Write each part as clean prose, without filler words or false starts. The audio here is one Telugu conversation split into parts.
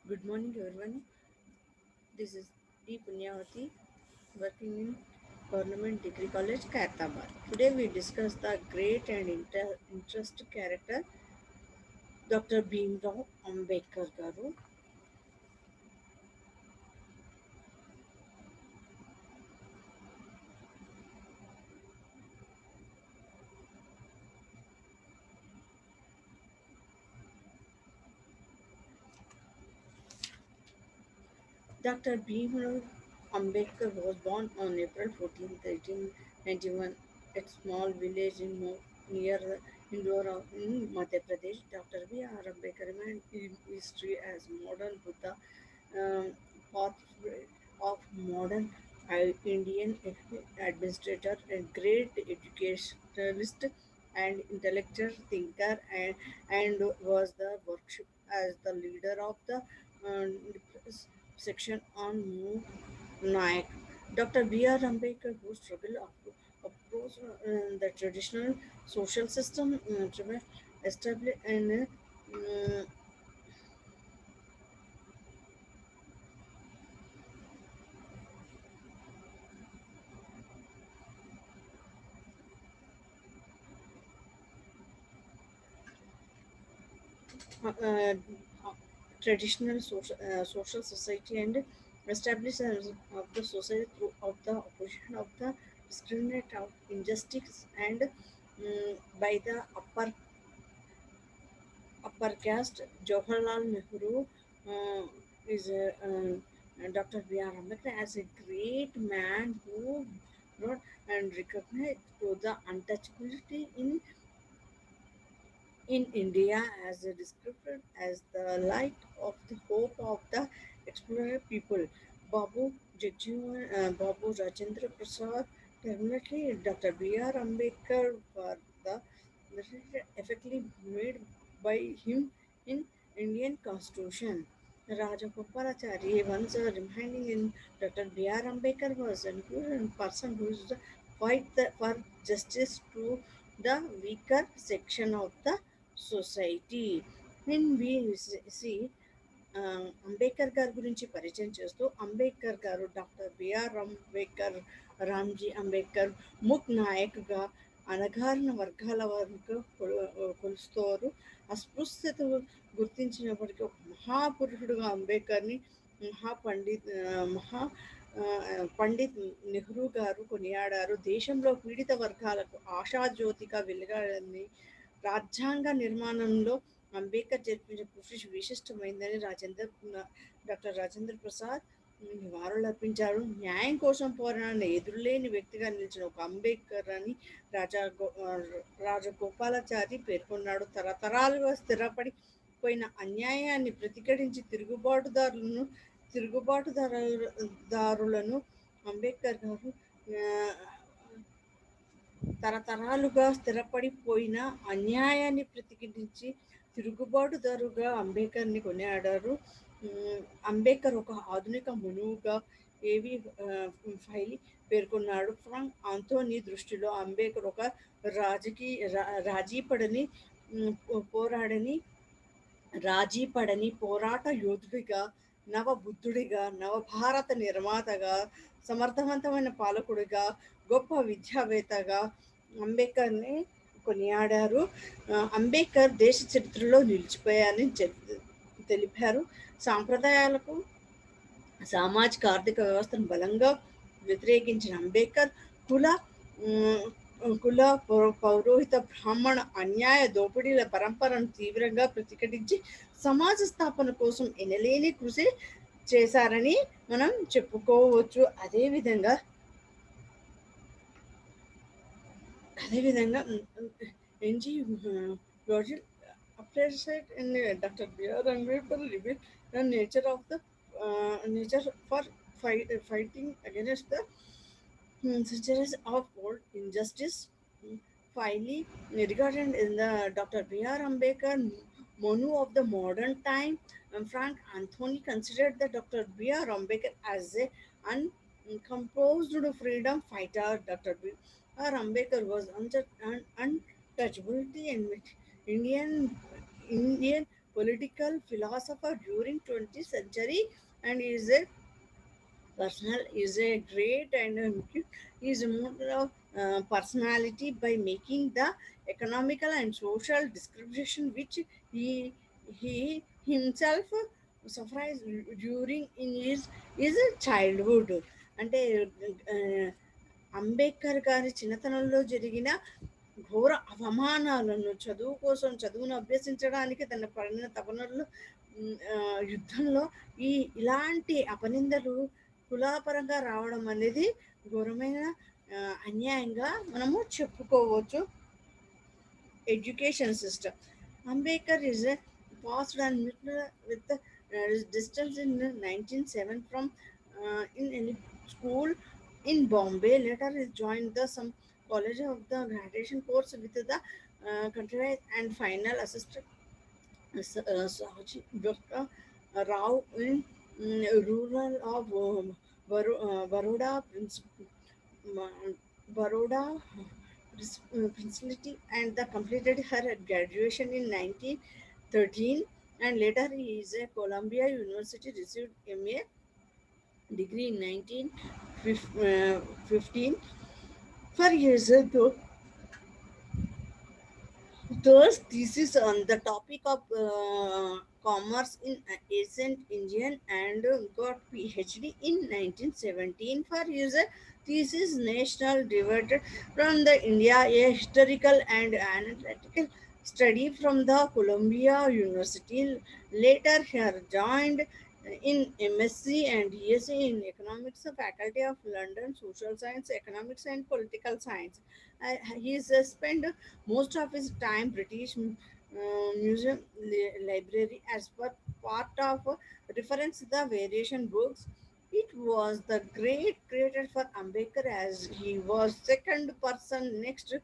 Good morning, everyone. This is D. Punyavati, working in Government Degree College, Khairtabad. Today we discuss the great and interesting character, Dr. Bhimrao Ambedkar Garu. Dr. Bhimrao Ambedkar was born on April 14, 1891, at small village near Indore in Madhya Pradesh. Dr. B.R. Ambedkar remained in history as modern Buddha um, pathway of modern Indian administrator, a great educationalist and intellectual thinker, and was the worship as the leader of the section on Mu Nayak. Dr. B.R. Ambedkar, who struggled approach the traditional social system established and uh, traditional social society and establish of the society through of the opposition of the discriminate of injustice and by the upper caste. Jawaharlal Nehru is Dr. B.R. Ambedkar as a great man who brought and recognized to the untouchability in India as described as the light of the hope of the explorer people. Babu Rajendra Prasad, definitely Dr. B.R. Ambedkar were the effectively made by him in Indian Constitution. Raja Gopalachari once reminding in Dr. B.R. Ambedkar was a good person who is for justice to the weaker section of the society. When we see Ambedkar గారి గురించి పరిచయం చేస్తూ అంబేద్కర్ గారు డాక్టర్ బిఆర్ అంబేద్కర్ రామ్జీ అంబేద్కర్ ముక్ నాయక్గా అణగారిన వర్గాల వరకు కొలుస్తారు అస్పృశ్యత గుర్తించినప్పటికీ ఒక మహాపురుషుడుగా అంబేద్కర్ని మహా పండిత్ నెహ్రూ గారు కొనియాడారు దేశంలో పీడిత వర్గాలకు ఆశాజ్యోతిగా వెలుగాడని రాజ్యాంగ నిర్మాణంలో అంబేద్కర్ జరిపిన కృషి విశిష్టమైందని డాక్టర్ రాజేంద్ర ప్రసాద్ నివాళులర్పించారు. న్యాయం కోసం పోరాడిన ఎదురులేని వ్యక్తిగా నిలిచిన ఒక అంబేద్కర్ అని రాజగోపాలాచారి పేర్కొన్నాడు. తరతరాలుగా స్థిరపడి పోయిన అన్యాయాన్ని ప్రతిఘటించి తిరుగుబాటుదారులను అంబేద్కర్ గారు ఆ, తరతరాలుగా స్థిరపడిపోయిన అన్యాయాన్ని ప్రతిఘటించి తిరుగుబాటుదారుగా అంబేద్కర్ని కొనియాడారు. అంబేద్కర్ ఒక ఆధునిక మనువుగా ఏవి ఫైలి పేర్కొన్నాడు. ఫ్రాంక్ ఆంథోనీ దృష్టిలో అంబేద్కర్ ఒక రాజీపడని పోరాడని రాజీపడని పోరాట యోధుడిగా, నవబుద్ధుడిగా, నవభారత నిర్మాతగా, సమర్థవంతమైన పాలకుడిగా, గొప్ప విద్యావేత్తగా అంబేద్కర్‌ని కొనియాడారు. అంబేద్కర్ దేశ చరిత్రలో నిలిచిపోయారని తెలిపారు. సాంప్రదాయాలకు సామాజిక ఆర్థిక వ్యవస్థను బలంగా వ్యతిరేకించిన అంబేద్కర్ కుల ఉమ్, పౌరోహిత బ్రాహ్మణ అన్యాయ దోపిడీల పరంపరను తీవ్రంగా ప్రతిఘటించి సమాజ స్థాపన కోసం ఎనలేని కృషి చేశారని మనం చెప్పుకోవచ్చు. అదేవిధంగా ఎన్జి రోజు appreciate in Dr. B.R. Ambedkar revealed the nature for fighting against the centuries of old injustice. Finally, regarded in the Dr. B.R. Ambedkar, Monu of the modern time, Frank Anthony considered the Dr. B.R. Ambedkar as a uncomposed freedom fighter. Dr. B.R. Ambedkar was untouchability and Indian Indian political philosopher during 20th century, and is a personal is a great and is more of personality by making the economical and social description which he himself suffered during in his childhood. అంటే ఆ, అంబేద్కర్ గారి చిన్నతనంలో జరిగిన ఘోర అవమానాలను చదువు కోసం చదువును అభ్యసించడానికి తన పడిన తపనలు, ఆ, యుద్ధంలో ఈ ఇలాంటి అపనిందలు కులాపరంగా రావడం అనేది ఘోరమైన అన్యాయంగా మనము చెప్పుకోవచ్చు. Education system. Ambedkar is passed and met with the distance in 1907 from in any school in Bombay. Later, he joined the some college of the graduation course with the country and final assistant Sahaji Dr. Rao in rural of Baroda, Baroda Principality, and the completed her graduation in 1913, and later he is a Columbia University received MA degree in 1915 for his those thesis on the topic of commerce in ancient Indian, and got PhD in 1917 for his thesis national divided from the India, a historical and analytical study from the Columbia University. Later he joined in MSc and DSc in economics, faculty of London social science, economics and political science. He is spent most of his time British Museum Library as per part of reference the variation books. It was the great created for Ambedkar as he was second person next to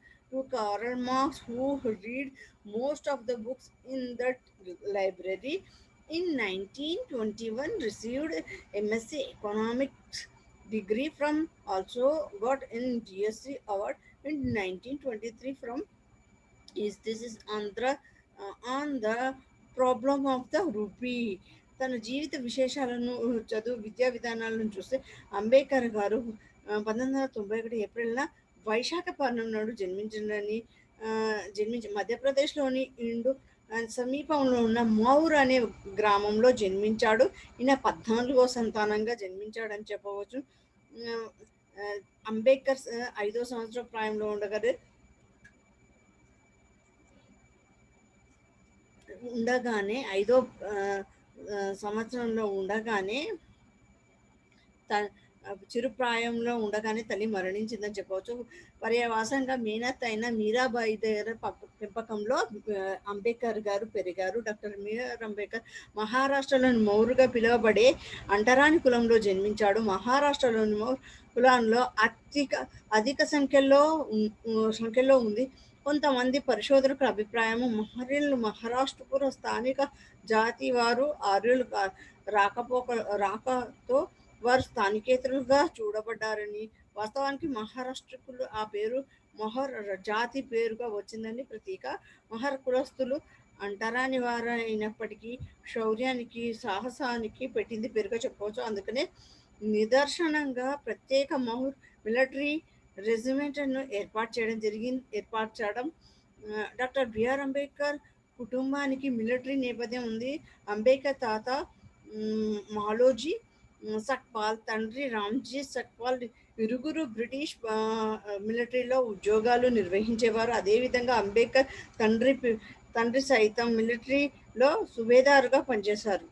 Karl Marx who read most of the books in that library. In 1921 received MSc Economics degree from also got in DSc award in 1923 from this is on the problem of the rupee. తన జీవిత విశేషాలను చదువు విద్యా విధానాలను చూస్తే అంబేద్కర్ గారు 1991 ఏప్రిల్న వైశాఖపట్నం నాడు జన్మించిందని, జన్మించి మధ్యప్రదేశ్లోని ఇండు సమీపంలో ఉన్న మౌర్ అనే గ్రామంలో జన్మించాడు. ఈయన 14వ సంతానంగా జన్మించాడని చెప్పవచ్చు. ఆ, ఆ, అంబేద్కర్ 5వ సంవత్సరం ప్రాయంలో ఉండగానే ఐదో ఆ, సంవత్సరంలో ఉండగానే చిరుప్రాయంలో ఉండగానే తల్లి మరణించిందని చెప్పవచ్చు. పర్యవసానంగా మేనత్త అయిన మీరాబాయి దగ్గర పెంపకంలో అంబేద్కర్ గారు పెరిగారు. డాక్టర్ బిఆర్ అంబేద్కర్ మహారాష్ట్రలోని మౌరుగా పిలువబడే అంటరాని కులంలో జన్మించాడు. మహారాష్ట్రలోని మౌర్ కులంలో అధిక సంఖ్యలో ఉంది. కొంతమంది పరిశోధకుల అభిప్రాయం మహారాష్ట్రపుర స్థానిక జాతి వారు ఆర్యులు రాకతో వారు స్థానికేతరులుగా చూడబడ్డారని, వాస్తవానికి మహారాష్ట్రకులు ఆ పేరు మొహర్ జాతి పేరుగా వచ్చిందని ప్రతీక. మొహర్ కులస్తులు అంటరాని వారు అయినప్పటికీ శౌర్యానికి సాహసానికి పెట్టింది పేరుగా చెప్పవచ్చు. అందుకనే నిదర్శనంగా ప్రత్యేక మౌర్ మిలిటరీ రెజిమెంట్ను ఏర్పాటు చేయడం. డాక్టర్ బిఆర్ అంబేద్కర్ కుటుంబానికి మిలిటరీ నేపథ్యం ఉంది. అంబేద్కర్ తాత మాలోజీ సక్పాల్, తండ్రి రామ్జీ సక్పాల్ ఇరుగురు బ్రిటిష్ మిలిటరీలో ఉద్యోగాలు నిర్వహించేవారు. అదేవిధంగా అంబేద్కర్ తండ్రి సైతం మిలిటరీలో సుబేదారుగా పనిచేశారు.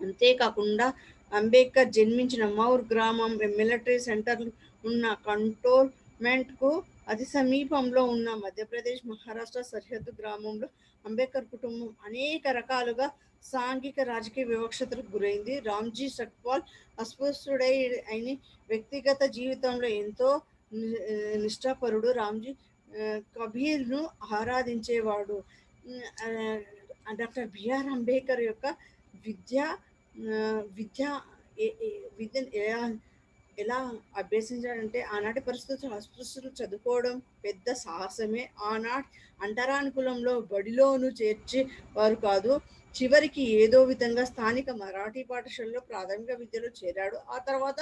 అంతేకాకుండా అంబేద్కర్ జన్మించిన మౌర్ గ్రామం మిలిటరీ సెంటర్ ఉన్న కంటోన్మెంట్కు అతి సమీపంలో ఉన్న మధ్యప్రదేశ్ మహారాష్ట్ర సరిహద్దు గ్రామంలో అంబేద్కర్ కుటుంబం అనేక రకాలుగా సాంఘిక రాజకీయ వివక్షతలకు గురైంది. రామ్జీ సక్పాల్ అస్పృశ్యుడై అయిన వ్యక్తిగత జీవితంలో ఎంతో నిష్ఠాపరుడు. రామ్జీ కబీర్ను ఆరాధించేవాడు. డాక్టర్ బిఆర్ అంబేద్కర్ యొక్క విద్య విద్య విద్య ఎలా అభ్యసించాడంటే ఆనాటి పరిస్థితుల్లో అస్పృశ్యులు చదువుకోవడం పెద్ద సాహసమే. ఆనాటి అంటరాని కులంలో బడిలోనూ చేర్చి వారు కాదు. చివరికి ఏదో విధంగా స్థానిక మరాఠీ పాఠశాలలో ప్రాథమిక విద్యలో చేరాడు. ఆ తర్వాత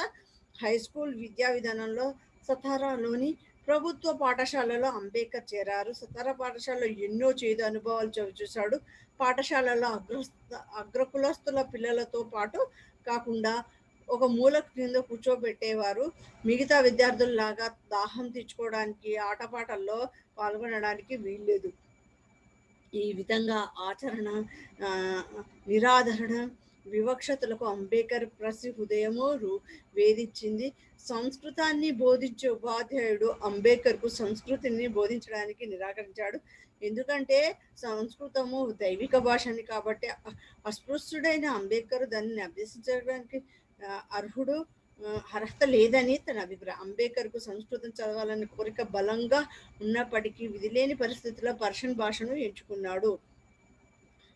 హై స్కూల్ విద్యా విధానంలో సతారాలోని ప్రభుత్వ పాఠశాలలో అంబేద్కర్ చేరారు. సతారా పాఠశాలలో ఎన్నో చేదు అనుభవాలు చవిచూశాడు. పాఠశాలలో అగ్రకులస్తుల పిల్లలతో పాటు కాకుండా ఒక మూల క్రింద కూర్చోబెట్టేవారు. మిగతా విద్యార్థుల్లాగా దాహం తీర్చుకోవడానికి, ఆటపాటల్లో పాల్గొనడానికి వీల్లేదు. ఈ విధంగా ఆచరణ, నిరాదరణ, వివక్షతలకు అంబేద్కర్ ప్రసి హృదయము వేధించింది. సంస్కృతాన్ని బోధించే ఉపాధ్యాయుడు అంబేద్కర్కు సంస్కృతిని బోధించడానికి నిరాకరించాడు. ఎందుకంటే సంస్కృతము దైవిక భాష అని కాబట్టి అస్పృశ్యుడైన అంబేద్కర్ దానిని అభ్యసించడానికి అర్హుడు అర్హత లేదని తన అభిప్రాయం. అంబేద్కర్కు సంస్కృతం చదవాలని కోరిక బలంగా ఉన్నప్పటికీ విధిలేని పరిస్థితుల్లో పర్షియన్ భాషను ఎంచుకున్నాడు.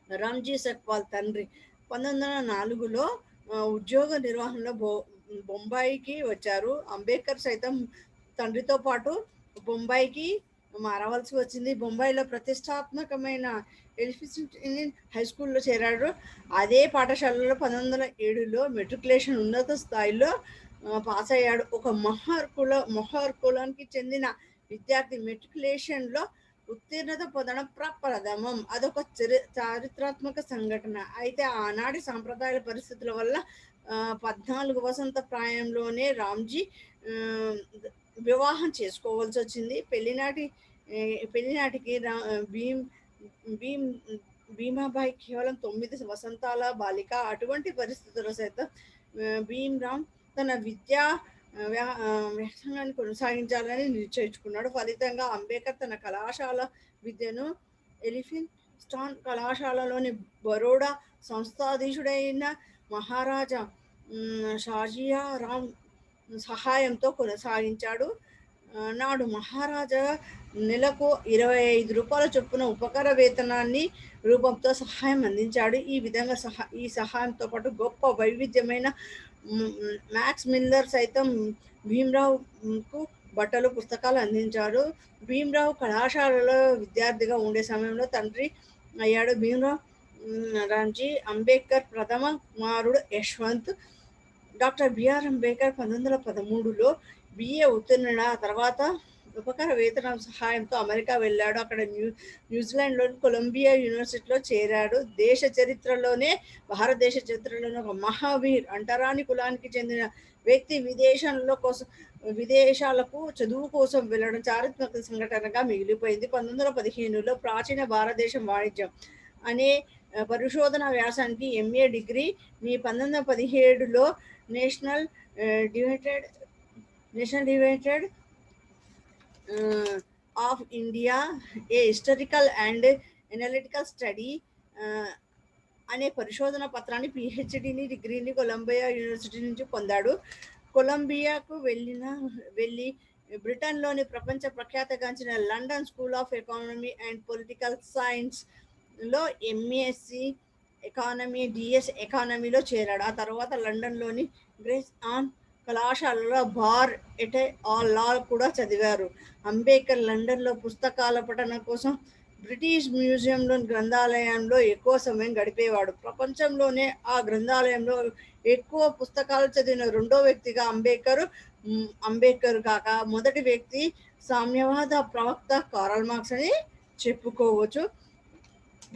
రామ్జీ సక్పాల్ తండ్రి 1904లో ఉద్యోగ నిర్వహణలో బొంబాయికి వచ్చారు. అంబేద్కర్ సైతం తండ్రితో పాటు బొంబాయికి మారవలసి వచ్చింది. బొంబాయిలో ప్రతిష్టాత్మకమైన ఎలిఫిసెంట్ ఇండియన్ హై స్కూల్లో చేరాడు. అదే పాఠశాలలో 1907లో మెట్రికులేషన్ ఉన్నత స్థాయిలో పాస్ అయ్యాడు. ఒక మొహర్ కులానికి చెందిన విద్యార్థి మెట్రికులేషన్లో ఉత్తీర్ణత పొందడం ప్రప్రథమం. అదొక చారిత్రాత్మక సంఘటన. అయితే ఆనాటి సాంప్రదాయ పరిస్థితుల వల్ల 14 వసంత ప్రాయంలోనే రామ్జీ వివాహం చేసుకోవాల్సి వచ్చింది. పెళ్లినాటికి భీమాబాయి కేవలం 9 వసంతాల బాలిక. అటువంటి పరిస్థితుల్లో సైతం భీమ్రామ్ తన విద్యా వ్యాసంగాన్ని కొనసాగించాలని నిశ్చయించుకున్నాడు. ఫలితంగా అంబేద్కర్ తన కళాశాల విద్యను ఎలిఫిన్స్టాన్ కళాశాలలోని బరోడా సంస్థాధీశుడైన మహారాజా షాజియారాం సహాయంతో కొనసాగించాడు. నాడు మహారాజా నెలకు 25 రూపాయల చొప్పున ఉపకార వేతనాన్ని రూపంతో సహాయం అందించాడు. ఈ విధంగా ఈ సహాయంతో పాటు గొప్ప వైవిధ్యమైన మ్యాక్స్ మిల్లర్ సైతం భీమ్రావుకు బట్టలు, పుస్తకాలు అందించాడు. భీమ్రావు కళాశాలలో విద్యార్థిగా ఉండే సమయంలో తండ్రి అయ్యాడు. భీమ్రావ్ రామ్జీ అంబేద్కర్ ప్రథమ కుమారుడు యశ్వంత్. డాక్టర్ బిఆర్ అంబేద్కర్ 1913లో బిఏ ఉత్తీర్ణుడు. ఆ తర్వాత ఉపకార వేతనం సహాయంతో అమెరికా వెళ్ళాడు. అక్కడ న్యూజిలాండ్లోని కొలంబియా యూనివర్సిటీలో చేరాడు. భారతదేశ చరిత్రలోనే ఒక మహావీర్, అంటరాని కులానికి చెందిన వ్యక్తి విదేశాలకు చదువు కోసం వెళ్ళడం చారిత్రక సంఘటనగా మిగిలిపోయింది. 1915లో ప్రాచీన భారతదేశం వాణిజ్యం అనే పరిశోధన వ్యాసానికి ఎంఏ డిగ్రీ, 1917లో నేషనల్ డివైడెడ్ of India a historical and analytical study అనే పరిశోధన పత్రాన్ని పిహెచ్డిని డిగ్రీని కొలంబియా యూనివర్సిటీ నుంచి పొందాడు. కొలంబియాకు వెళ్ళి బ్రిటన్లోని ప్రపంచ ప్రఖ్యాతగాంచిన London school of economy and political సైన్స్లో ఎంఎస్సి ఎకానమీ, డిఎస్ ఎకానమీలో చేరాడు. ఆ తర్వాత లండన్లోని గ్రేస్ ఆన్ కళాశాలలో బార్ లా కూడా చదివారు. అంబేద్కర్ లండన్లో పుస్తకాల పఠనం కోసం బ్రిటిష్ మ్యూజియంలోని గ్రంథాలయంలో ఎక్కువ సమయం గడిపేవాడు. ప్రపంచంలోనే ఆ గ్రంథాలయంలో ఎక్కువ పుస్తకాలు చదివిన రెండో వ్యక్తిగా అంబేద్కర్ కాక మొదటి వ్యక్తి సామ్యవాద ప్రవక్త కారల్ మార్క్స్ అని చెప్పుకోవచ్చు.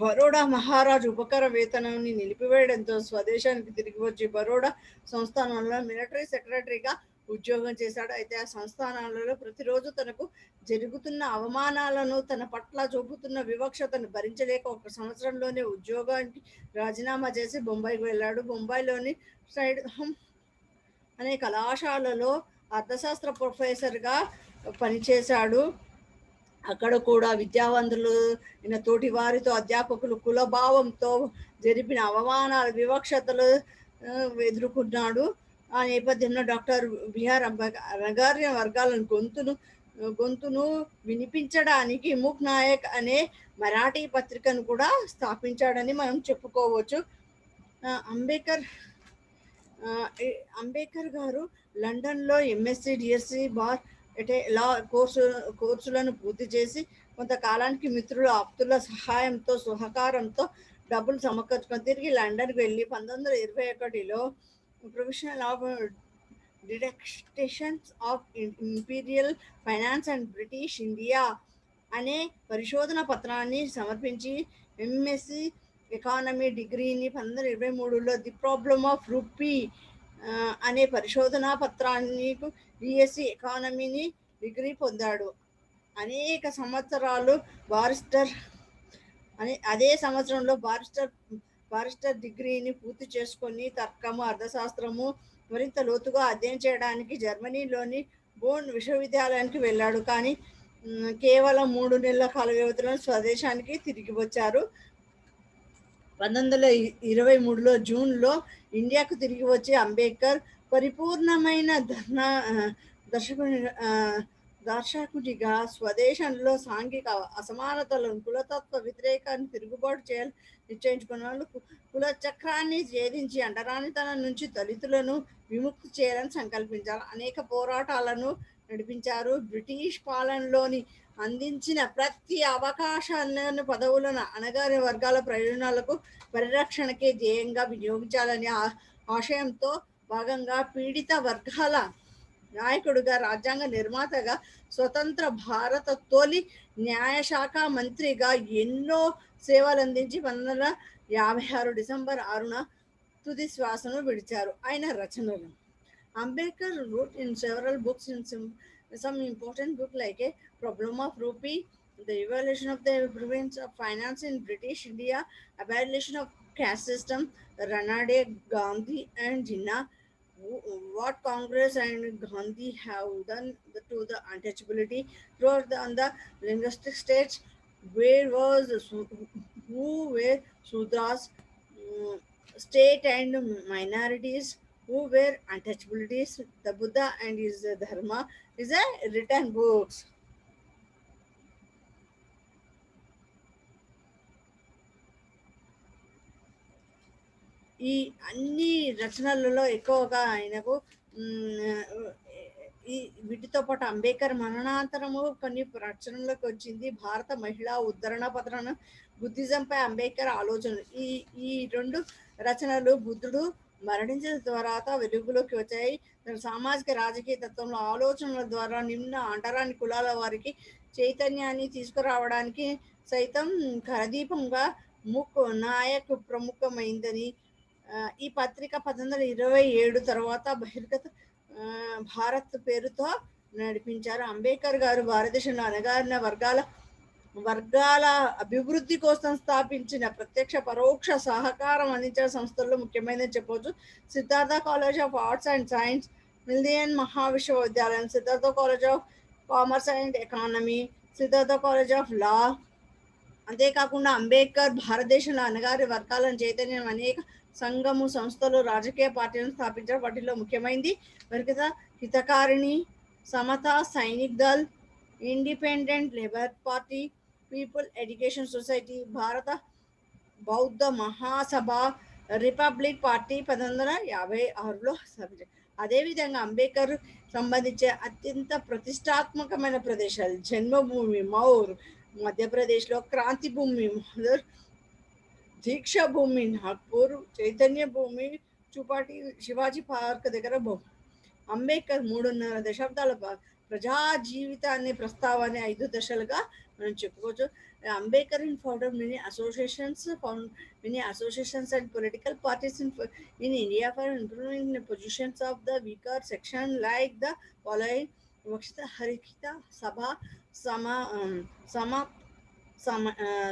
బరోడా మహారాజు ఉపకార వేతనాన్ని నిలిపివేయడంతో స్వదేశానికి తిరిగి వచ్చి బరోడా సంస్థానంలో మిలిటరీ సెక్రటరీగా ఉద్యోగం చేశాడు. అయితే ఆ సంస్థానాలలో ప్రతిరోజు తనకు జరుగుతున్న అవమానాలను, తన పట్ల చూపుతున్న వివక్షతను భరించలేక 1 సంవత్సరంలోనే ఉద్యోగానికి రాజీనామా చేసి బొంబాయికి వెళ్ళాడు. బొంబాయిలోని స్ట్రైడ్హమ్ అనే కళాశాలలో అర్థశాస్త్ర ప్రొఫెసర్గా పనిచేశాడు. అక్కడ కూడా విద్యావంతులు తోటి వారితో అధ్యాపకులు కులభావంతో జరిపిన అవమానాలు, వివక్షతలు ఎదుర్కొన్నాడు. ఆ నేపథ్యంలో డాక్టర్ బిఆర్ అంబేద్కర్ అణగారిన వర్గాలను గొంతును వినిపించడానికి మూక్ నాయక్ అనే మరాఠీ పత్రికను కూడా స్థాపించాడని మనం చెప్పుకోవచ్చు. అంబేద్కర్ అంబేద్కర్ గారు లండన్‌లో ఎంఎస్‌సి, డీఎస్సీ, బార్ అంటే లా కోర్సులను పూర్తి చేసి కొంతకాలానికి మిత్రులు, ఆప్తుల సహాయంతో, సహకారంతో డబ్బులు సమకూర్చుకొని తిరిగి లండన్‌కి వెళ్ళి 1921లో ప్రొఫెషనల్ ఆఫ్ డిడక్టేషన్స్ of imperial finance and British India అనే పరిశోధన పత్రాన్ని సమర్పించి ఎంఎస్సి ఎకానమీ డిగ్రీని 1923లో ది ప్రాబ్లమ్ ఆఫ్ రూపీ అనే పరిశోధనా పత్రాన్ని బిఎస్సి ఎకానమీని డిగ్రీ పొందాడు. అనేక సంవత్సరాలు బారిస్టర్ అదే సంవత్సరంలో బారిస్టర్ డిగ్రీని పూర్తి చేసుకొని తర్కము, అర్థశాస్త్రము మరింత లోతుగా అధ్యయనం చేయడానికి జర్మనీలోని బోన్ విశ్వవిద్యాలయానికి వెళ్ళాడు. కానీ కేవలం 3 నెలల కాల వ్యవధిలో స్వదేశానికి తిరిగి వచ్చారు. 1923లో జూన్లో ఇండియాకు తిరిగి వచ్చి అంబేద్కర్ పరిపూర్ణమైన దర్శకుని దర్శకుడిగా స్వదేశంలో సాంఘిక అసమానతలను, కులతత్వ వ్యతిరేకాన్ని తిరుగుబాటు చేయాలని నిశ్చయించుకున్న కుల చక్రాన్ని ఛేదించి అంటరానితనం నుంచి దళితులను విముక్తి చేయాలని సంకల్పించారు. అనేక పోరాటాలను నడిపించారు. బ్రిటిష్ పాలనలోని అందించిన ప్రతి అవకాశాలను, పదవులను అణగారిన వర్గాల ప్రయోజనాలకు పరిరక్షణకే ధ్యేయంగా వినియోగించాలని ఆశయంతో భాగంగా పీడిత వర్గాల నాయకుడిగా, రాజ్యాంగ నిర్మాతగా, స్వతంత్ర భారత తొలి న్యాయశాఖ మంత్రిగా ఎన్నో సేవలందించి 1956 డిసెంబర్ 6న తుది శ్వాసను విడిచారు. ఆయన రచనలు Ambedkar wrote in several books in some important books like a Problem of Rupee, the evaluation of the province of finance in British India, abolition of caste system, Ranade, Gandhi and Jinnah, what Congress and Gandhi have done to the untouchability throughout on the linguistic states, where was who were Sudras, state and minorities, who were untouchabilities, the Buddha and his Dharma is a written books. ఈ అన్ని రచనలలో ఎక్కువగా ఆయనకు మ్, ఈ వీటితో పాటు అంబేద్కర్ మరణాంతరము కొన్ని రచనలకు వచ్చింది భారత మహిళా ఉద్ధరణ పత్రం, బుద్ధిజంపై అంబేద్కర్ ఆలోచనలు. ఈ ఈ రెండు రచనలు బుద్ధుడు మరణించిన తర్వాత వెలుగులోకి వచ్చాయి. సామాజిక రాజకీయ తత్వంలో ఆలోచనల ద్వారా నిమ్న అంటరాని కులాల వారికి చైతన్యాన్ని తీసుకురావడానికి సైతం కరదీపంగా నాయక్ ప్రముఖమైందని ఈ పత్రిక 1927 తర్వాత బహిర్గత భారత్ పేరుతో నడిపించారు. అంబేద్కర్ గారు భారతదేశంలో అణగారిన వర్గాల అభివృద్ధి కోసం స్థాపించిన ప్రత్యక్ష పరోక్ష సహకారం అందించిన సంస్థల్లో ముఖ్యమైనది చెప్పవచ్చు. Siddharth college of arts and science, Milind మహావిశ్వవిద్యాలయం, Siddharth college of commerce and economy, Siddharth college of law. అంతేకాకుండా అంబేద్కర్ భారతదేశంలో అణగారి వర్గాలను చైతన్యం అనేక సంఘము, సంస్థలు, రాజకీయ పార్టీలను స్థాపించారు. వాటిలో ముఖ్యమైనది వెనుకత హితకారిణి, Samata, Sainik Dal, independent labour party, people education society, Bharat Bauddha మహాసభ, రిపబ్లిక్ పార్టీ 1956లో స్థాపించారు. అదేవిధంగా అంబేద్కర్ సంబంధించే అత్యంత ప్రతిష్టాత్మకమైన ప్రదేశాలు జన్మభూమి మౌర్ మధ్యప్రదేశ్లో, క్రాంతి భూమి మధుర్, దీక్షా భూమి నాగ్పూర్, చైతన్య భూమి చుపాటి శివాజీ పార్క్ దగ్గర అంబేద్కర్ 3.5 దశాబ్దాల ప్రజా జీవితాన్ని ప్రస్తావాన్ని 5 దశలుగా మనం చెప్పుకోవచ్చు. Ambedkar in founder many associations and political parties in India for improving the positions of the weaker section like the following: Vakshita Harikita Sabha, Sama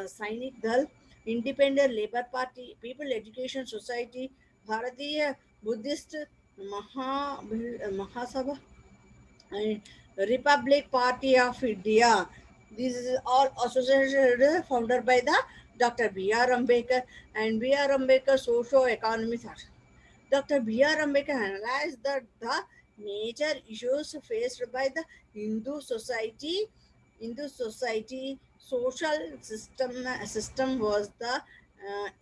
Sainik Dal, Independent Labour Party, People Education Society, Bharatiya Buddhist Mahasabha, and Republic Party of India. This is all associated founded by the Dr. B.R. Ambedkar and B.R. Ambedkar socio-economic section. Dr. B.R. Ambedkar analyzed that the major issues faced by the Hindu society social system was the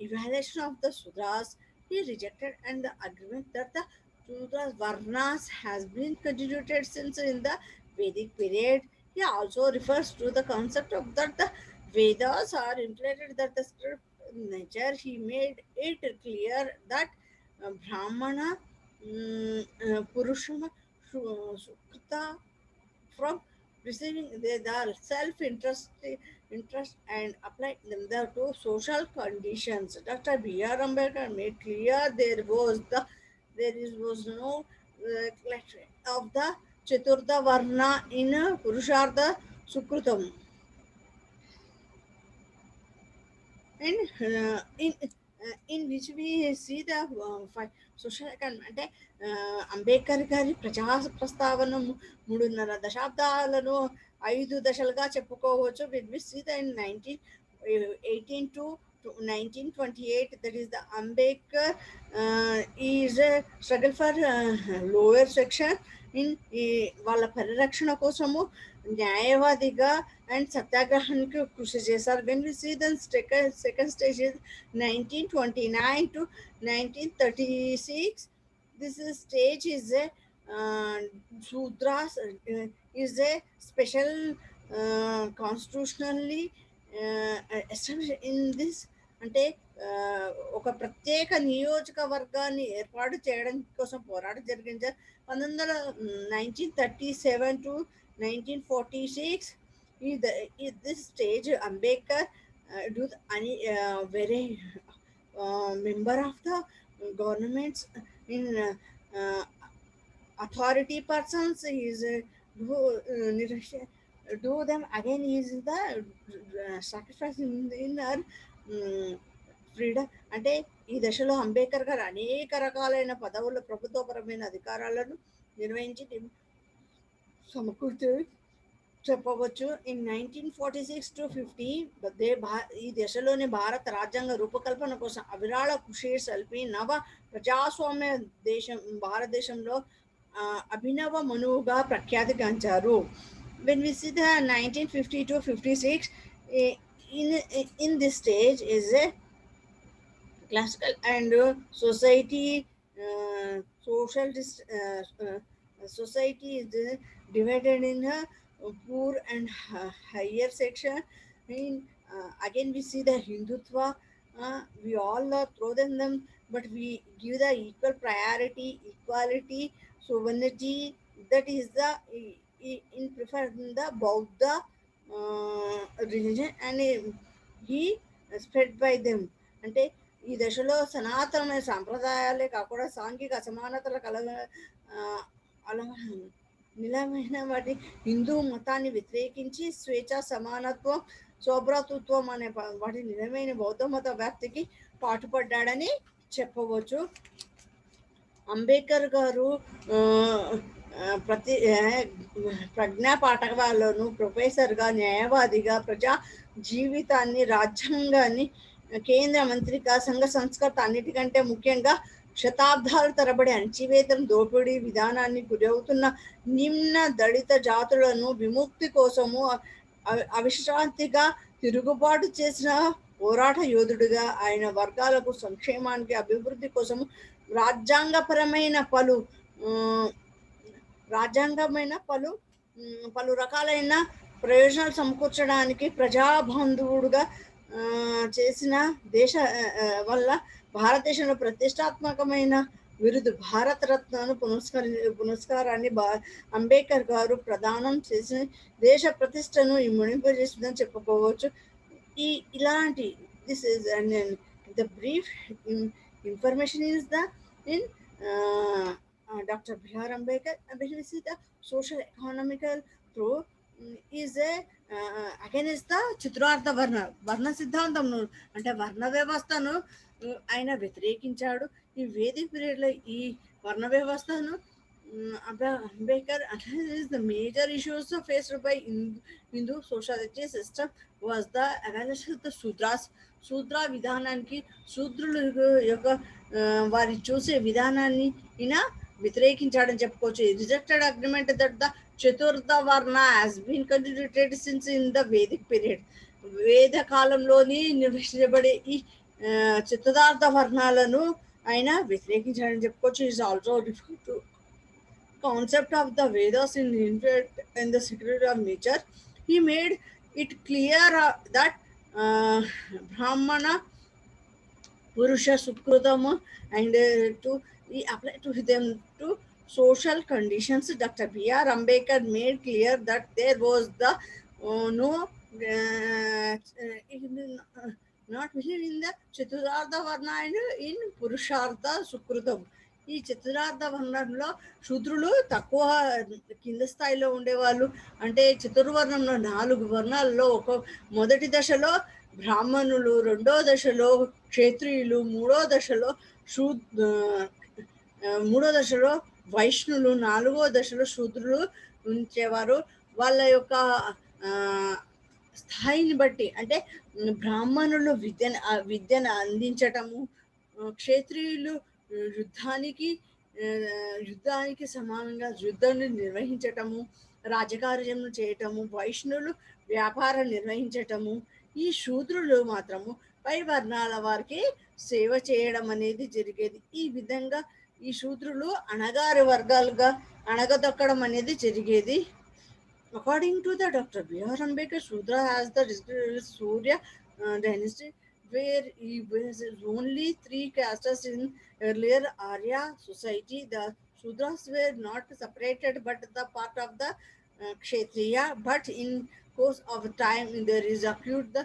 evaluation of the Sudras. he rejected and the argument that the Shudra Varnas has been constituted since in the Vedic period. He also refers to the concept of that the Vedas are inflated that the script nature. He made it clear that Brahmana Purushama Sukrita from receiving their self interest and apply them to social conditions. Dr. B.R. Ambedkar made clear was no collection of the Chaturtha Varna in Purushartha Sukrutam. In which we see the social economy అంటే అంబేద్కర్ గారి ప్రజా ప్రస్తావన మూడున్నర దశాబ్దాలను 5 దశలుగా చెప్పుకోవచ్చు. With we see the in 1918 to 1928, that is the Ambedkar is a struggle for lower section in వాళ్ళ పరిరక్షణ కోసము న్యాయవాదిగా అండ్ సత్యాగ్రహానికి కృషి చేశారు. When we see then second stage is 1929 to 1936. This stage is a Sudras is a special constitutionally established in this అంటే ఒక ప్రత్యేక నియోజకవర్గాన్ని ఏర్పాటు చేయడం కోసం పోరాటం జరిగింది. 1937 to 1946. This stage Ambedkar do any very member of the governments in uh, authority persons is do them again is the sacrifice in our freedom. అంటే ఈ దశలో అంబేద్కర్ గారు అనేక రకాలైన పదవుల ప్రభుత్వపరమైన అధికారాలను నిర్వహించి సమకూర్చి చెప్పవచ్చు. ఇన్ 1946 to 50 ఈ దశలోని భారత రాజ్యాంగ రూపకల్పన కోసం అవిరాళ కృషి సల్పి నవ ప్రజాస్వామ్య దేశం భారతదేశంలో అభినవ మనువుగా ప్రఖ్యాతిగాంచారు. When we see the 1950 to 56, in this stage is a classical and society society is divided in a poor and higher section. In again we see the Hindutva, we all throw them, but we give the equal priority, equality, sovereignty. That is the in prefer the Buddha religion, and he spread by them. అంటే ఈ దశలో సనాతనమైన సాంప్రదాయాలే కాకుండా సాంఘిక అసమానతల నిలమైన వాటి హిందూ మతాన్ని వ్యతిరేకించి స్వేచ్ఛ, సమానత్వం, సౌభ్రాతృత్వం అనే వాటి నిజమైన బౌద్ధ మత వ్యాప్తికి పాటుపడ్డాడని చెప్పవచ్చు. అంబేద్కర్ గారు ప్రజ్ఞా పాఠశాలలోను ప్రొఫెసర్గా, న్యాయవాదిగా, ప్రజా జీవితాన్ని, రాజ్యాంగాన్ని, కేంద్ర మంత్రిగా, సంఘ సంస్కృత, అన్నిటికంటే ముఖ్యంగా శతాబ్దాల తరబడి అణచివేతను, దోపిడీ విధానాన్ని గురవుతున్న నిమ్న దళిత జాతులను విముక్తి కోసము అవిశ్రాంతిగా తిరుగుబాటు చేసిన పోరాట యోధుడిగా ఆయన వర్గాలకు సంక్షేమానికి, అభివృద్ధి కోసము రాజ్యాంగపరమైన పలు రకాలైన ప్రయోజనాలు సమకూర్చడానికి ప్రజాబంధువుడుగా చేసిన దేశ వల్ల భారతదేశంలో ప్రతిష్టాత్మకమైన విరుదు భారతరత్నను పురస్కారాన్ని అంబేద్కర్ గారు ప్రదానం చేసిన దేశ ప్రతిష్టను మునింపజేసిందని చెప్పుకోవచ్చు. ఇలాంటి this is the brief information is the in Dr. B.R. Ambedkar. When we see the social economical through is a against the చిత్రార్థ వర్ణ సిద్ధాంతం అంటే వర్ణ వ్యవస్థను ఆయన వ్యతిరేకించాడు. ఈ వేదిక పీరియడ్లో ఈ వర్ణ వ్యవస్థను Ambedkar analyzed the major issues faced by Hindu society system was the analysis of the Sudras. శూద్ర విధానానికి, శూద్రుల యొక్క వారి చూసే విధానాన్ని ఈయన వ్యతిరేకించాడని చెప్పుకోవచ్చు. Rejected agreement that the chaturtha varna has been continuated since in the Vedic period. వేద కాలంలోని నిర్వహించబడే ఈ చతుర్థ వర్ణాలను ఆయన వ్యతిరేకించాడని చెప్పుకోవచ్చు. Is also refer to concept of the Vedas in the security of nature. He made it clear that uh, Brahmana, Purusha, Sukrutama, and to he apply to them to social conditions. Dr. B.R. Ambedkar made clear that there was the no not in the Chaturartha Varna and in Purushartha Sukrutam. ఈ చతురార్థ వర్ణంలో శూద్రులు తక్కువ కింద స్థాయిలో ఉండేవాళ్ళు. అంటే చతుర్వర్ణంలో 4 వర్ణాల్లో మొదటి దశలో బ్రాహ్మణులు, రెండో దశలో క్షత్రియులు, మూడో దశలో వైష్ణులు, నాలుగో దశలో శూద్రులు ఉంచేవారు. వాళ్ళ యొక్క స్థాయిని బట్టి అంటే బ్రాహ్మణులు విద్యను అందించటము, క్షత్రియులు యుద్ధానికి యుద్ధానికి సమానంగా యుద్ధాన్ని నిర్వహించటము, రాజకార్యము చేయటము, వైష్ణులు వ్యాపారం నిర్వహించటము, ఈ శూద్రులు మాత్రము పై వర్ణాల వారికి సేవ చేయడం అనేది జరిగేది. ఈ విధంగా ఈ శూద్రులు అణగారి వర్గాలుగా అణగదొక్కడం అనేది జరిగేది. According to the Dr. B.R. Ambedkar, Shudra has the Surya dynasty, where he was only 3 castes in earlier Arya society. The Shudras were not separated but the part of the Kshatriya. But in course of time, there is acute the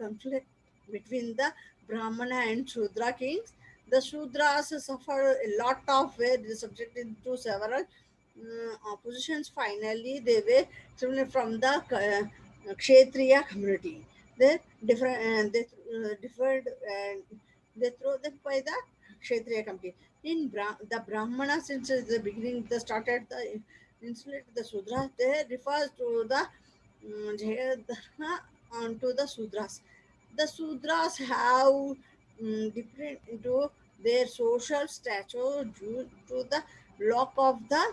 conflict between the Brahmana and Shudra kings. The Shudras suffered a lot of were subjected to several oppositions. Finally, they were driven from the Kshatriya community. They differed and they throw them by the Kshatriya community. In the Brahmana, since the beginning, they started the insulate the Sudras. They refers to the Jayadharma onto the Sudras. The Sudras have different into their social stature due to the lack of the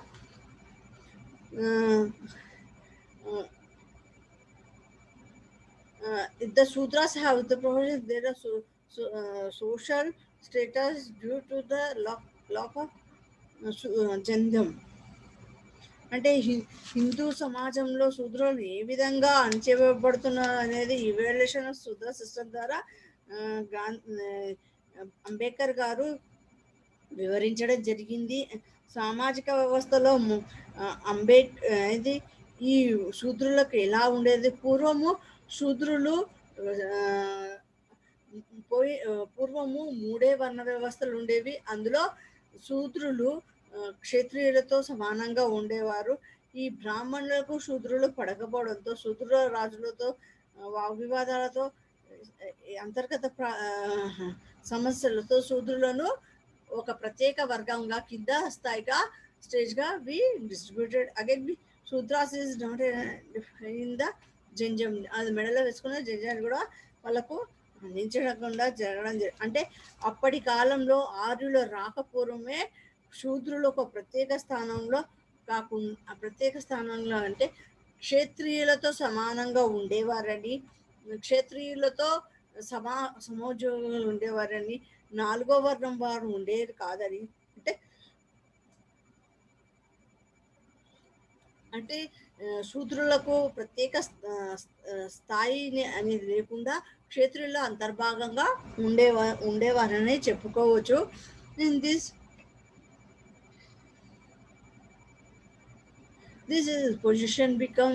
the Sudras have the provision there are social status due to the lack of జంధ్యం. అంటే హిందూ సమాజంలో శూద్రులు ఏ విధంగా అణచివేయబడుతున్నారు అనేది ఇవాల్యుయేషన్ ఆఫ్ శూద్ర సిస్టమ్ ద్వారా అంబేద్కర్ గారు వివరించడం జరిగింది. సామాజిక వ్యవస్థలో ఇది ఈ శూద్రులకు ఎలా ఉండేది, పూర్వము శూద్రులు పూర్వము 3 వర్ణ వ్యవస్థలు ఉండేవి. అందులో శూద్రులు క్షత్రియులతో సమానంగా ఉండేవారు. ఈ బ్రాహ్మణులకు శూద్రులు పడకపోవడంతో శూద్రుల రాజులతో వాగ్వివాదాలతో అంతర్గత సమస్యలతో శూద్రులను ఒక ప్రత్యేక వర్గంగా కింద స్థాయిగా స్టేజ్గా we distributed. Again shudras is not in the జంజం, అది మెడలో వేసుకున్న జంజాన్ని కూడా వాళ్ళకు అందించకుండా జరగడం అంటే అప్పటి కాలంలో ఆర్యుల రాకపూర్వమే శూద్రులు ఒక ప్రత్యేక స్థానంలో కాకుండా ప్రత్యేక స్థానంలో అంటే క్షత్రియులతో సమానంగా ఉండేవారని, క్షత్రియులతో సమోద్యోగులు ఉండేవారని, 4వ వర్ణం వారు ఉండేది కాదని, అంటే శూద్రులకు ప్రత్యేక స్థాయిని అనేది లేకుండా క్షత్రియుల అంతర్భాగంగా ఉండేవారని చెప్పుకోవచ్చు. In this position become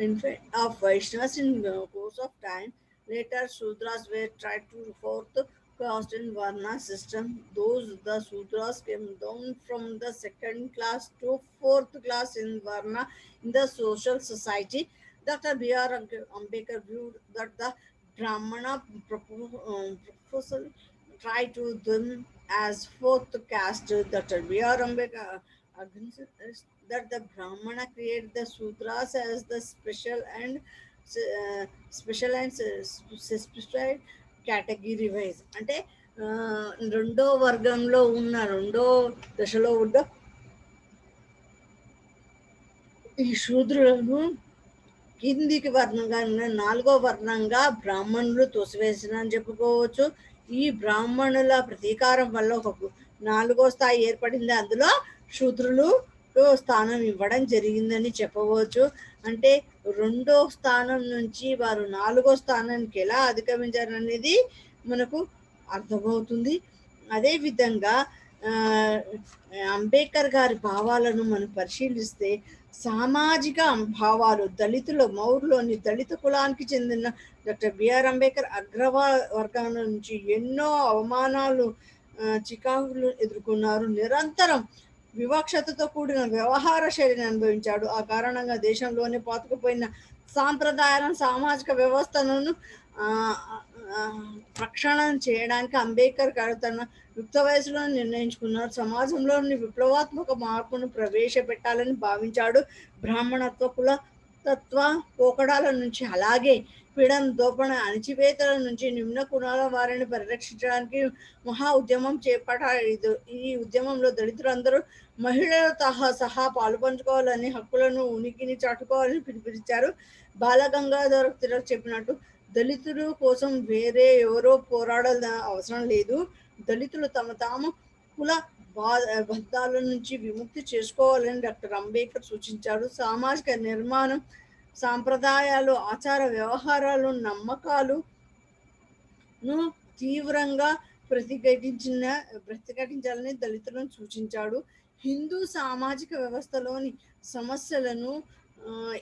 in fact of Vaishnavas in the course of time. Later Sudras were tried to fourth caste in Varna system. The Sudras came down from the 2nd class to 4th class in Varna in the social society. Dr. B.R. Ambedkar viewed that the Brahmana proposal tried to them as 4th caste. Dr. B.R. Ambedkar that the Brahmana create the Sudras as the special and specified category wise. అంటే 2వ వర్గంలో ఉన్న 2వ దశలో ఉన్న ఈ శూద్రులను కిందికి వర్ణంగా 4వ వర్ణంగా బ్రాహ్మణులు తోసివేసిన అని చెప్పుకోవచ్చు. ఈ బ్రాహ్మణుల ప్రతీకారం వల్ల ఒక నాలుగో స్థాయి ఏర్పడింది. అందులో శూద్రులు స్థానం ఇవ్వడం జరిగిందని చెప్పవచ్చు. అంటే రెండో స్థానం నుంచి వారు నాలుగో స్థానానికి ఎలా అధిగమించారనేది మనకు అర్థమవుతుంది. అదేవిధంగా అంబేద్కర్ గారి భావాలను మనం పరిశీలిస్తే సామాజిక భావాలు దళితుల మౌర్లోని దళిత కులానికి చెందిన డాక్టర్ బిఆర్ అంబేద్కర్ వర్గాల నుంచి ఎన్నో అవమానాలు చికాకులు ఎదుర్కొన్నారు. నిరంతరం వివక్షతతో కూడిన వ్యవహార శైలిని అనుభవించాడు. ఆ కారణంగా దేశంలోనే పాతుకుపోయిన సాంప్రదాయాలను సామాజిక వ్యవస్థలను ప్రక్షాళన చేయడానికి అంబేద్కర్ గారు తన యుక్త వయసులో నిర్ణయించుకున్నారు. సమాజంలోని విప్లవాత్మక మార్పును ప్రవేశపెట్టాలని భావించాడు. బ్రాహ్మణత్వ కుల తత్వ పోకడాల నుంచి, అలాగే పీడన దోపణ అణచివేతల నుంచి నిమ్న కులాల వారిని పరిరక్షించడానికి మహా ఉద్యమం చేపట్టారు. ఈ ఉద్యమంలో దళితులందరూ మహిళలతో సహా పాలుపంచుకోవాలని, హక్కులను ఉనికిని చాటుకోవాలని పిలుపునిచ్చారు. బాలగంగాధర తిలక్ చెప్పినట్టు దళితుల కోసం వేరే ఎవరో పోరాడాల్సిన అవసరం లేదు. దళితులు తమ తాము కుల బంధాల నుంచి విముక్తి చేసుకోవాలని డాక్టర్ అంబేద్కర్ సూచించారు. సామాజిక నిర్మాణం, సాంప్రదాయాలు, ఆచార వ్యవహారాలు, నమ్మకాలను తీవ్రంగా ప్రతిఘటించాలని దళితులను సూచించాడు. హిందూ సామాజిక వ్యవస్థలోని సమస్యలను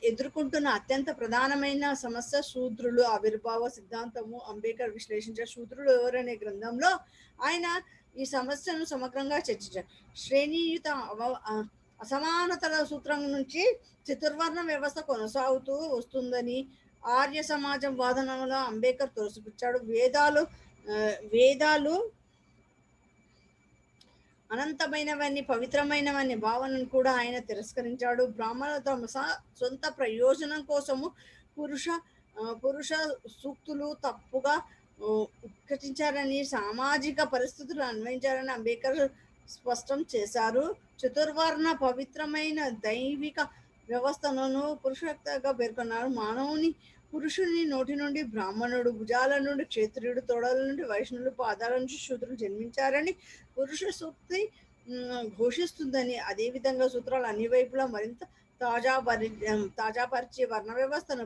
ఎదుర్కొంటున్న అత్యంత ప్రధానమైన సమస్య శూద్రులు ఆవిర్భావ సిద్ధాంతము అంబేద్కర్ విశ్లేషించారు. శూద్రులు ఎవరనే గ్రంథంలో ఆయన ఈ సమస్యను సమగ్రంగా చర్చించారు. శ్రేణీయుత అసమానతల సూత్రం నుంచి చతుర్వర్ణ వ్యవస్థ కొనసాగుతూ వస్తుందని ఆర్య సమాజం వాదనలో అంబేద్కర్ తోసిపుచ్చాడు. వేదాలు అనంతమైనవన్నీ, పవిత్రమైనవన్నీ భావనను కూడా ఆయన తిరస్కరించాడు. బ్రాహ్మణులు తమ సొంత ప్రయోజనం కోసము పురుష సూక్తులు తప్పుగా ఉత్కటించారని, సామాజిక పరిస్థితులు అన్వయించారని అంబేద్కర్ స్పష్టం చేశారు. చతుర్వర్ణ పవిత్రమైన దైవిక వ్యవస్థలను పురుషోక్తగా పేర్కొన్నారు. మానవుని పురుషుని నోటి నుండి బ్రాహ్మణుడు, భుజాల నుండి క్షత్రియుడు, తొడల నుండి వైష్ణవుడు, పాదాల నుంచి శూద్రులు జన్మించారని పురుష సూక్తి ఘోషిస్తుందని, అదేవిధంగా సూత్రాలు అన్ని వైపులా మరింత తాజాపరిచి వర్ణ వ్యవస్థను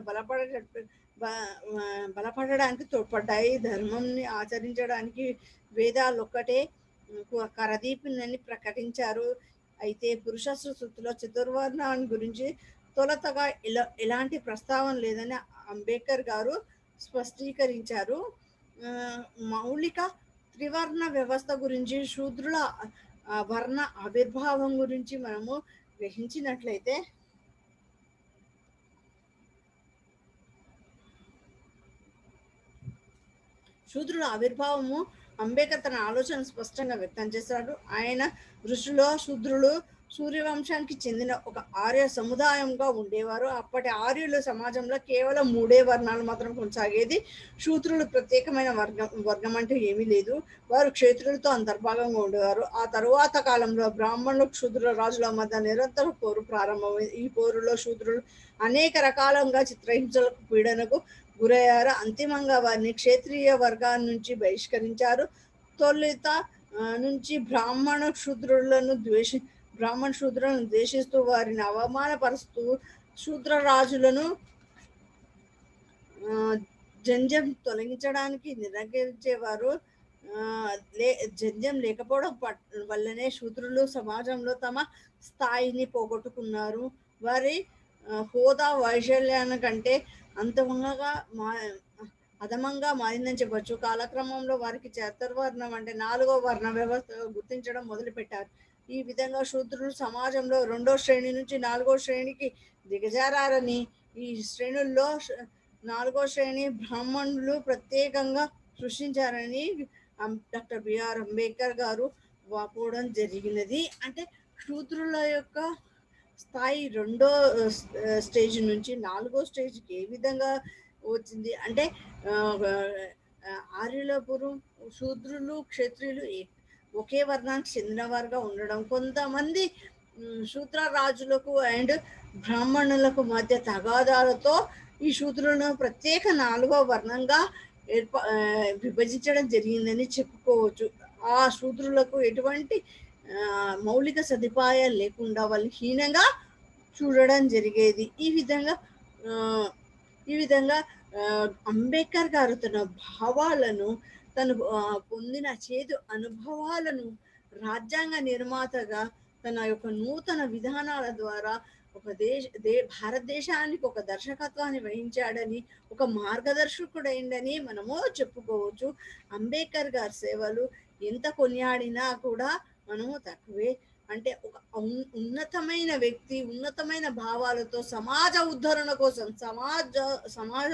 బలపడడానికి తోడ్పడ్డాయి. ధర్మంని ఆచరించడానికి వేదాలు ఒక్కటే కరదీపినని ప్రకటించారు. అయితే పురుష సూక్తిలో చతుర్వర్ణాన్ని గురించి తొలతగా ఎలాంటి ప్రస్తావన లేదని అంబేద్కర్ గారు స్పష్టీకరించారు. మౌలిక త్రివర్ణ వ్యవస్థ గురించి, శూద్రుల వర్ణ ఆవిర్భావం గురించి మనము గ్రహించినట్లయితే శూద్రుల ఆవిర్భావము అంబేద్కర్ తన ఆలోచన స్పష్టంగా వ్యక్తం చేశాడు. ఆయన దృష్టిలో శూద్రులు సూర్యవంశానికి చెందిన ఒక ఆర్య సముదాయంగా ఉండేవారు. అప్పటి ఆర్యుల సమాజంలో కేవలం 3 వర్ణాలు మాత్రం కొనసాగేది. శూద్రులు ప్రత్యేకమైన వర్గం అంటూ ఏమీ లేదు. వారు క్షత్రియులతో అంతర్భాగంగా ఉండేవారు. ఆ తరువాత కాలంలో బ్రాహ్మణులు క్షుద్ర రాజుల మధ్య నిరంతర పోరు ప్రారంభమైంది. ఈ పోరులో శూద్రులు అనేక రకాలుగా చిత్రహింసలకు, పీడనకు గురయ్యారు. అంతిమంగా వారిని క్షత్రియ వర్గాల నుంచి బహిష్కరించారు. తొలుత నుంచి బ్రాహ్మణ శూద్రులను ద్వేషిస్తూ వారిని అవమానపరుస్తూ శూద్రరాజులను జంధ్యం తొలగించడానికి నిరాకరించేవారు. జంధ్యం లేకపోవడం వల్లనే శూద్రులు సమాజంలో తమ స్థాయిని పోగొట్టుకున్నారు. వారి హోదా వైశాల్యాన్ని కంటే అధమంగా మారిందని చెప్పచ్చు. కాలక్రమంలో వారికి చతుర్వర్ణం అంటే 4వ వర్ణ వ్యవస్థ గుర్తించడం మొదలుపెట్టారు. ఈ విధంగా శూద్రులు సమాజంలో 2వ శ్రేణి నుంచి 4వ శ్రేణికి దిగజారని, ఈ శ్రేణుల్లో 4వ శ్రేణి బ్రాహ్మణులు ప్రత్యేకంగా సృష్టించారని డాక్టర్ బిఆర్ అంబేద్కర్ గారు వాపోవడం జరిగినది. అంటే శూద్రుల యొక్క స్థాయి 2వ స్టేజ్ నుంచి 4వ స్టేజ్కి ఏ విధంగా వచ్చింది అంటే ఆర్యుల పూర్వం శూద్రులు క్షత్రియులు ఒకే వర్ణానికి చెందినవారుగా ఉండడం, కొంతమంది శూద్ర రాజులకు అండ్ బ్రాహ్మణులకు మధ్య తగాదాలతో ఈ శూద్రులను ప్రత్యేక 4వ వర్ణంగా విభజించడం జరిగిందని చెప్పుకోవచ్చు. ఆ శూద్రులకు ఎటువంటి మౌలిక సదుపాయాలు లేకుండా వాళ్ళు హీనంగా చూడడం జరిగేది. ఆ, ఈ విధంగా అంబేద్కర్ గారు తన భావాలను, తను పొందిన చేదు అనుభవాలను రాజ్యాంగ నిర్మాతగా తన యొక్క నూతన విధానాల ద్వారా ఒక భారతదేశానికి ఒక దర్శకత్వాన్ని వహించాడని, ఒక మార్గదర్శకుడైందని మనము చెప్పుకోవచ్చు. అంబేద్కర్ గారి సేవలు ఎంత కొనియాడినా కూడా మనము తక్కువే. అంటే ఒక ఉన్నతమైన వ్యక్తి, ఉన్నతమైన భావాలతో సమాజ ఉద్ధరణ కోసం, సమాజ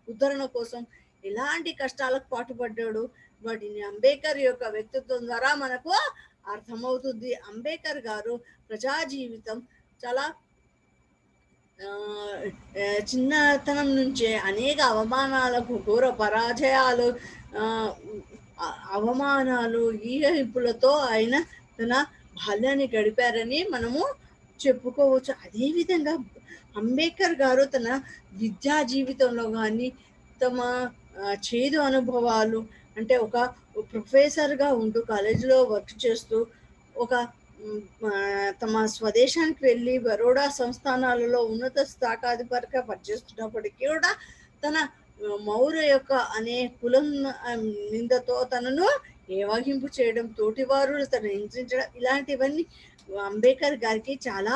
ఉద్ధరణ కోసం ఎలాంటి కష్టాలకు పాటుపడ్డాడు, వాటిని అంబేద్కర్ యొక్క వ్యక్తిత్వం ద్వారా మనకు అర్థమవుతుంది. అంబేద్కర్ గారు ప్రజా జీవితం చాలా చిన్నతనం నుంచే అనేక అవమానాలకు, ఘోర పరాజయాలు, అవమానాలు, ఈహింపులతో ఆయన తన బాల్యాన్ని గడిపారని మనము చెప్పుకోవచ్చు. అదేవిధంగా అంబేద్కర్ గారు తన విద్యా జీవితంలో కానీ, తమ చేదు అనుభవాలు, అంటే ఒక ప్రొఫెసర్గా ఉంటూ కాలేజీలో వర్క్ చేస్తూ ఒక తమ స్వదేశానికి వెళ్ళి బరోడా సంస్థానాలలో ఉన్నత శాఖాధిపతిగా పనిచేస్తున్నప్పటికీ కూడా తన మౌర్య యొక్క అనే కులం నిందతో తనను ఏవగింపు చేయడం, తోటివారు తను హింసించడం, ఇలాంటివన్నీ అంబేద్కర్ గారికి చాలా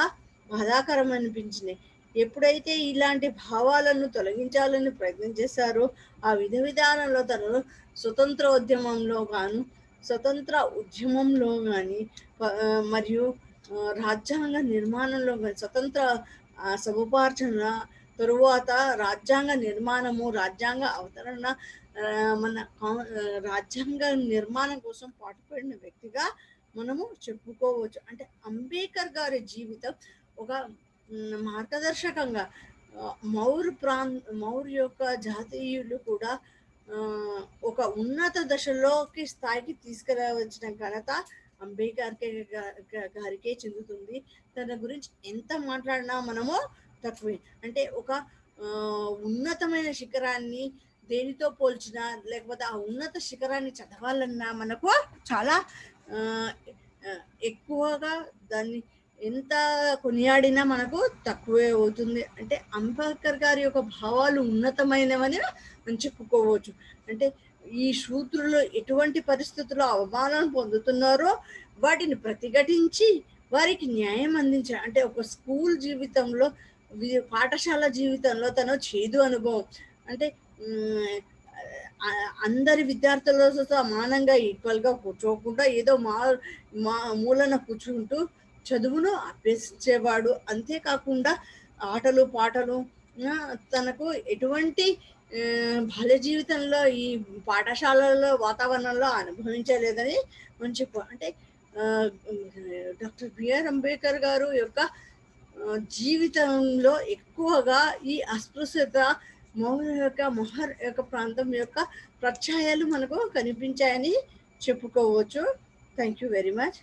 బాధాకరం అనిపించినాయి. ఎప్పుడైతే ఇలాంటి భావాలను తొలగించాలని ప్రయత్నం చేశారో ఆ విధానంలో తను స్వతంత్ర ఉద్యమంలో కానీ మరియు రాజ్యాంగ నిర్మాణంలో కానీ, స్వతంత్ర సముపార్జన తరువాత రాజ్యాంగ నిర్మాణము, రాజ్యాంగ అవతరణ, మన రాజ్యాంగ నిర్మాణం కోసం పాటుపడిన వ్యక్తిగా మనము చెప్పుకోవచ్చు. అంటే అంబేద్కర్ గారి జీవితం ఒక మార్గదర్శకంగా మౌర్ యొక్క జాతీయులు కూడా ఒక ఉన్నత దశలోకి స్థాయికి తీసుకురావచ్చిన ఘనత అంబేద్కర్ గారికే చెందుతుంది. తన గురించి ఎంత మాట్లాడినా మనము తక్కువే. అంటే ఒక ఉన్నతమైన శిఖరాన్ని దేనితో పోల్చినా, లేకపోతే ఆ ఉన్నత శిఖరాన్ని చదవాలన్నా మనకు చాలా ఎక్కువగా దాన్ని ఎంత కొనియాడినా మనకు తక్కువే అవుతుంది. అంటే అంబేద్కర్ గారి యొక్క భావాలు ఉన్నతమైనవని మనం చెప్పుకోవచ్చు. అంటే ఈ శూద్రులు ఎటువంటి పరిస్థితుల్లో అవమానం పొందుతున్నారో వాటిని ప్రతిఘటించి వారికి న్యాయం అందించారు. అంటే ఒక స్కూల్ జీవితంలో, పాఠశాల జీవితంలో తన చేదు అనుభవం, అంటే అందరి విద్యార్థులతో సమానంగా ఈక్వల్గా కూర్చోకుండా ఏదో మూలన కూర్చుంటూ చదువును అభ్యసించేవాడు. అంతేకాకుండా ఆటలు పాటలు తనకు ఎటువంటి బాల్య జీవితంలో ఈ పాఠశాలలో వాతావరణంలో అనుభవించలేదని మనం అంటే డాక్టర్ బిఆర్ అంబేద్కర్ గారు యొక్క జీవితంలో ఎక్కువగా ఈ అస్పృశ్యత, మొహర్ యొక్క ప్రాంతం యొక్క ప్రత్యయాలు మనకు కనిపించాయని చెప్పుకోవచ్చు. Thank you very much.